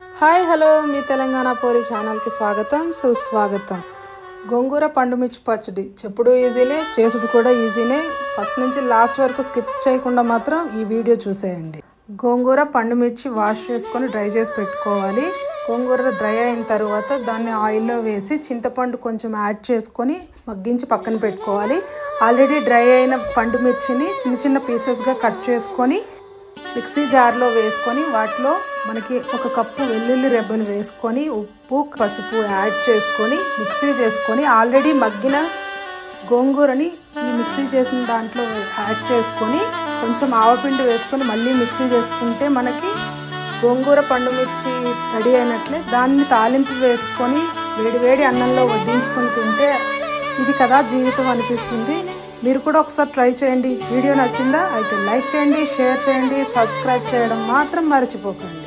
Hi hello మీ తెలంగాణ పోరి ఛానల్కి స్వాగతం సుస్వాగతం. గోంగూర పండుమిర్చి పచ్చడి చెప్పుడు ఈజీనే, చేసుడు కూడా ఈజీనే. ఫస్ట్ నుంచి లాస్ట్ వరకు స్కిప్ చేయకుండా మాత్రం ఈ వీడియో చూసేయండి. గోంగూర పండుమిర్చి వాష్ చేసుకొని డ్రై చేసి పెట్టుకోవాలి. గోంగూర డ్రై అయిన తర్వాత దాన్ని ఆయిల్లో వేసి చింతపండు కొంచెం యాడ్ చేసుకొని మగ్గించి పక్కన పెట్టుకోవాలి. ఆల్రెడీ డ్రై అయిన పండుమిర్చిని చిన్న చిన్న పీసెస్గా కట్ చేసుకొని మిక్సీ జార్లో వేసుకొని వాటిలో మనకి 1 కప్పు వెల్లుల్లి రెబ్బను వేసుకొని ఉప్పు పసుపు యాడ్ చేసుకొని మిక్సీ చేసుకొని ఆల్రెడీ మగ్గిన గోంగూరని ఈ మిక్సీ చేసిన దాంట్లో యాడ్ చేసుకొని కొంచెం ఆవపిండి వేసుకొని మళ్ళీ మిక్సీ చేసుకుంటే మనకి గోంగూర పండుమిర్చి రెడీ అయినట్లే. దాన్ని తాలింపు వేసుకొని వేడివేడి అన్నంలో వడ్డించుకొని తింటే ఇది కదా జీవితం అనిపిస్తుంది. మీరు కూడా ఒకసారి ట్రై చేయండి. వీడియో నచ్చిందా? అయితే లైక్ చేయండి, షేర్ చేయండి, సబ్స్క్రైబ్ చేయడం మాత్రం మర్చిపోకండి.